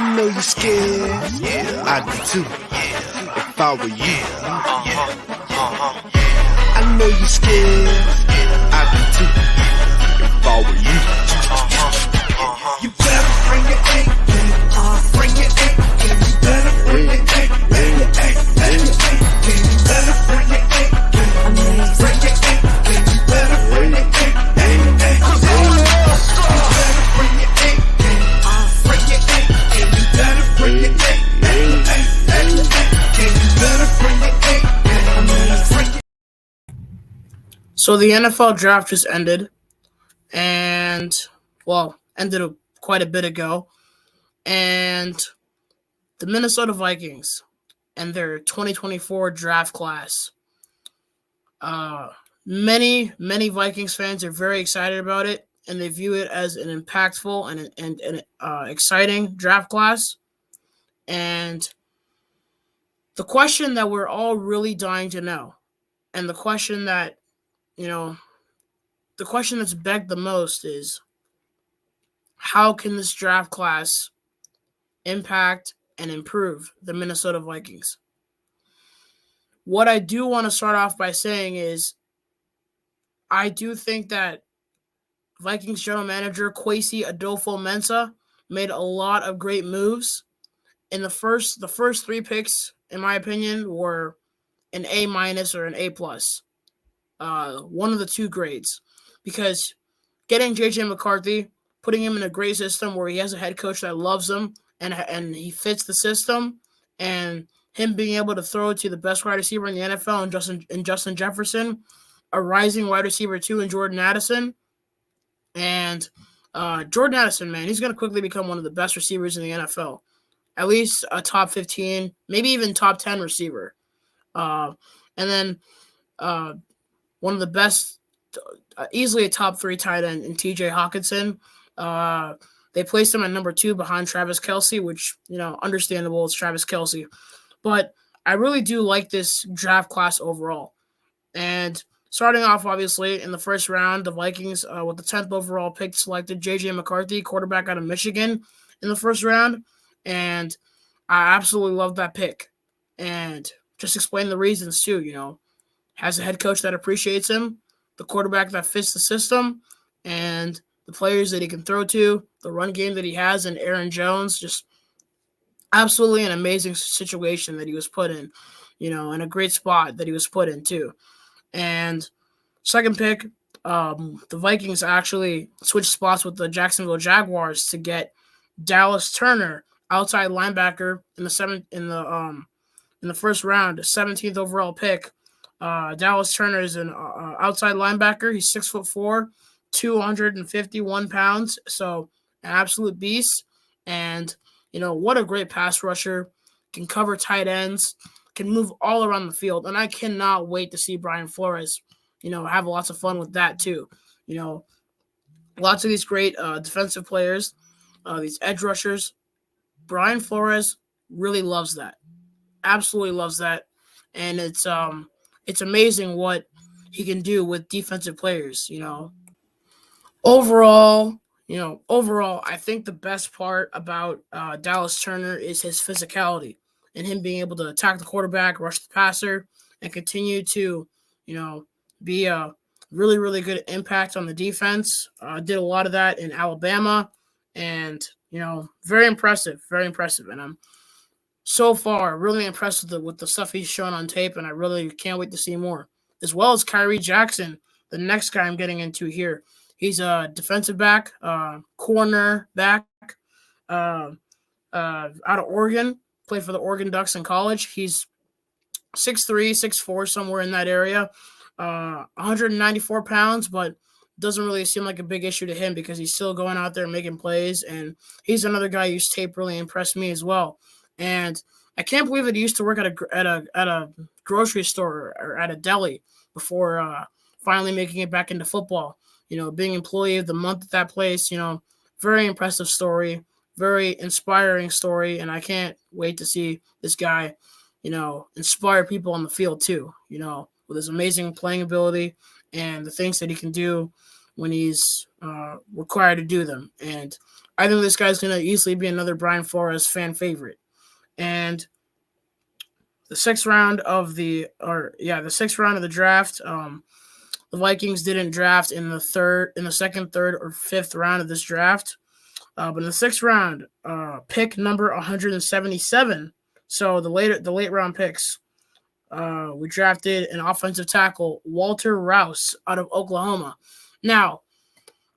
I know you're scared. I'd be too. If I were you. I know you're scared. I'd be too. If I were you. You better bring your A game. Bring your A game. You better bring your A game. Bring your A game. You better bring your A game. Bring your A game. You better bring your A game. So the NFL draft just ended, and ended quite a bit ago. And the Minnesota Vikings and their 2024 draft class. Many Vikings fans are very excited about it, and they view it as an impactful and exciting draft class. And the question that we're all really dying to know, and the question that the question that's begged the most is, how can this draft class impact and improve the Minnesota Vikings? What I do want to start off by saying is, I do think that Vikings general manager Kwesi Adofo-Mensah made a lot of great moves. In the first three picks, in my opinion, were an A- or an A+. One of the two grades, because getting JJ McCarthy, putting him in a great system where he has a head coach that loves him and he fits the system, and him being able to throw to the best wide receiver in the NFL and Justin Jefferson, a rising wide receiver too in Jordan Addison, and Jordan Addison, man, he's going to quickly become one of the best receivers in the NFL, at least a top 15, maybe even top 10 receiver, and then one of the best, easily a top 3 tight end in TJ Hawkinson. They placed him at number 2 behind Travis Kelce, which, understandable. It's Travis Kelce. But I really do like this draft class overall. And starting off, obviously, in the first round, the Vikings, with the 10th overall pick, selected J.J. McCarthy, quarterback out of Michigan, in the first round. And I absolutely love that pick. And just explain the reasons, too, has a head coach that appreciates him, the quarterback that fits the system, and the players that he can throw to, the run game that he has, and Aaron Jones, just absolutely an amazing situation that he was put in, and a great spot that he was put in too. And second pick, the Vikings actually switched spots with the Jacksonville Jaguars to get Dallas Turner, outside linebacker, in the first round, 17th overall pick. Dallas Turner is an outside linebacker. He's 6'4", 251 pounds, so an absolute beast. And what a great pass rusher, can cover tight ends, can move all around the field. And I cannot wait to see Brian Flores, have lots of fun with that too. Lots of these great defensive players, these edge rushers. Brian Flores really loves that, absolutely loves that, and it's amazing what he can do with defensive players, Overall, I think the best part about Dallas Turner is his physicality and him being able to attack the quarterback, rush the passer, and continue to, be a really, really good impact on the defense. Did a lot of that in Alabama, and, very impressive, very impressive. And I'm so far really impressed with the stuff he's shown on tape, and I really can't wait to see more. As well as Kyrie Jackson, the next guy I'm getting into here. He's a defensive back, corner back, out of Oregon. Played for the Oregon Ducks in college. He's 6'3", 6'4", somewhere in that area. 194 pounds, but doesn't really seem like a big issue to him because he's still going out there making plays. And he's another guy whose tape really impressed me as well. And I can't believe that he used to work at a grocery store or at a deli before finally making it back into football. Being employee of the month at that place, very impressive story, very inspiring story. And I can't wait to see this guy, inspire people on the field too, with his amazing playing ability and the things that he can do when he's required to do them. And I think this guy's going to easily be another Brian Flores fan favorite. And the sixth round of the draft, the Vikings didn't draft in the second, third, or fifth round of this draft. But in the sixth round, pick number 177. So the late round picks, we drafted an offensive tackle, Walter Rouse, out of Oklahoma. Now,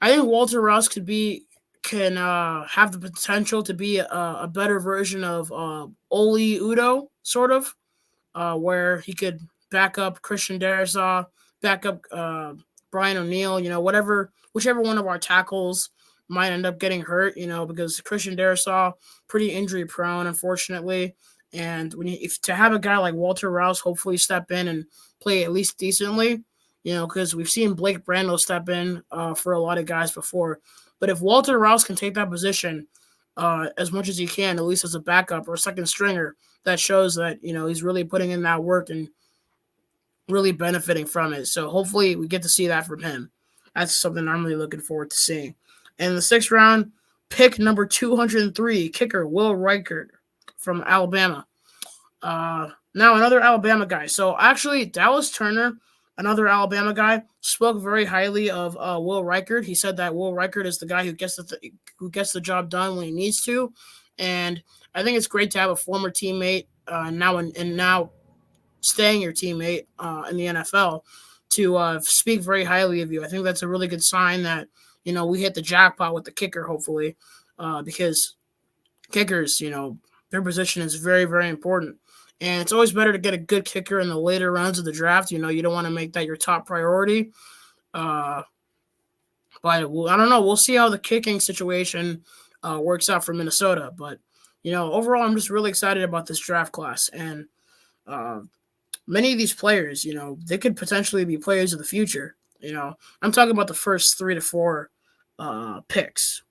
I think Walter Rouse can have the potential to be a better version of Oli Udo, sort of, where he could back up Christian Darrisaw, back up Brian O'Neill, whichever one of our tackles might end up getting hurt, because Christian Darrisaw pretty injury prone, unfortunately. And if to have a guy like Walter Rouse hopefully step in and play at least decently, because we've seen Blake Brandel step in for a lot of guys before. But if Walter Rouse can take that position as much as he can, at least as a backup or a second stringer, that shows that, he's really putting in that work and really benefiting from it. So hopefully we get to see that from him. That's something I'm really looking forward to seeing. And in the sixth round, pick number 203, kicker Will Reichert from Alabama. Now another Alabama guy. So actually, Dallas Turner, another Alabama guy, spoke very highly of Will Reichert. He said that Will Reichert is the guy who gets the job done when he needs to, and I think it's great to have a former teammate now staying your teammate in the NFL to speak very highly of you. I think that's a really good sign that we hit the jackpot with the kicker, hopefully, because kickers, their position is very, very important. And it's always better to get a good kicker in the later rounds of the draft. You don't want to make that your top priority. But I don't know. We'll see how the kicking situation works out for Minnesota. But, overall, I'm just really excited about this draft class. And many of these players, they could potentially be players of the future. I'm talking about the first 3 to 4 picks.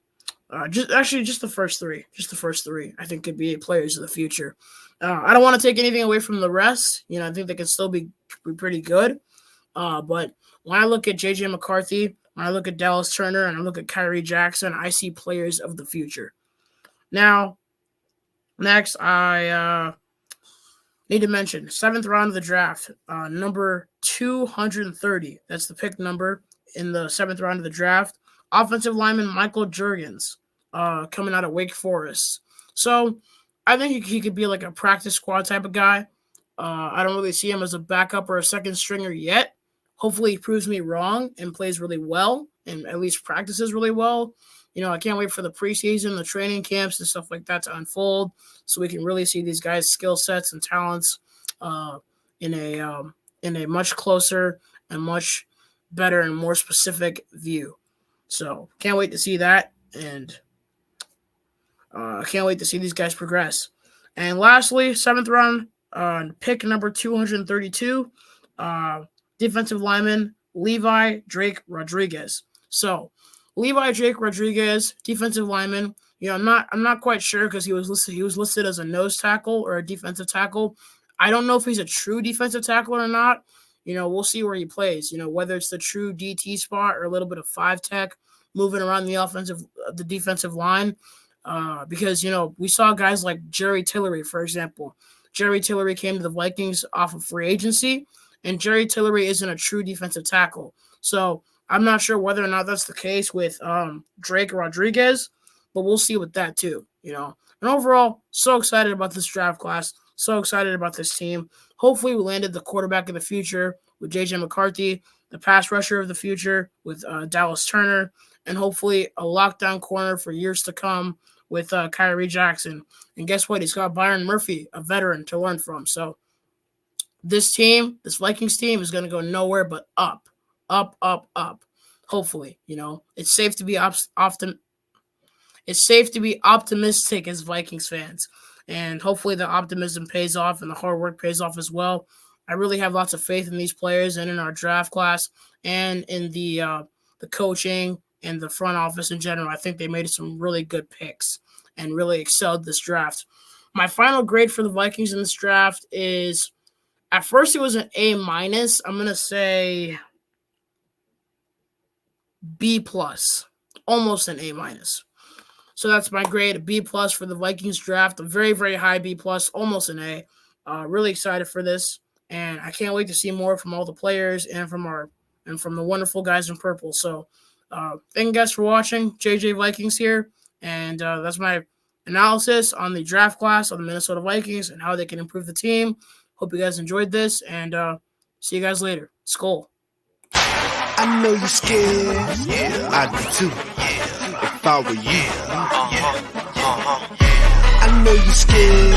Just the first three. Just the first three, I think, could be players of the future. I don't want to take anything away from the rest. I think they can still be pretty good. But when I look at J.J. McCarthy, when I look at Dallas Turner, and I look at Kyrie Jackson, I see players of the future. Now, next, I need to mention 7th round of the draft, number 230. That's the pick number in the 7th round of the draft. Offensive lineman Michael Jurgens, coming out of Wake Forest. So I think he could be like a practice squad type of guy. I don't really see him as a backup or a second stringer yet. Hopefully he proves me wrong and plays really well and at least practices really well. I can't wait for the preseason, the training camps and stuff like that to unfold so we can really see these guys' skill sets and talents in a much closer and much better and more specific view. So can't wait to see that, and can't wait to see these guys progress. And lastly, 7th round, pick number 232, defensive lineman Levi Drake Rodriguez. So Levi Drake Rodriguez, defensive lineman. I'm not quite sure because he was listed as a nose tackle or a defensive tackle. I don't know if he's a true defensive tackle or not. We'll see where he plays. Whether it's the true DT spot or a little bit of 5 tech moving around the defensive line. Because, we saw guys like Jerry Tillery, for example. Jerry Tillery came to the Vikings off of free agency, and Jerry Tillery isn't a true defensive tackle. So I'm not sure whether or not that's the case with Drake Rodriguez, but we'll see with that too, And overall, so excited about this draft class. So excited about this team. Hopefully we landed the quarterback of the future with J.J. McCarthy, the pass rusher of the future with Dallas Turner, and hopefully a lockdown corner for years to come with Kyrie Jackson. And guess what? He's got Byron Murphy, a veteran, to learn from. So this Vikings team is going to go nowhere but up, up, up, up. Hopefully, it's safe to be It's safe to be optimistic as Vikings fans, and hopefully the optimism pays off and the hard work pays off as well. I really have lots of faith in these players and in our draft class and in the coaching and the front office in general. I think they made some really good picks and really excelled this draft. My final grade for the Vikings in this draft is, at first it was an A-. I'm going to say B+, almost an A-. So that's my grade, a B plus for the Vikings draft, a very, very high B plus, almost an A. Really excited for this, and I can't wait to see more from all the players and from the wonderful guys in purple. So thank you guys for watching. JJ Vikings here, and that's my analysis on the draft class on the Minnesota Vikings and how they can improve the team. Hope you guys enjoyed this, and see you guys later. Skol. I know you're scared. Yeah, I do too. If I were you. I know you're scared.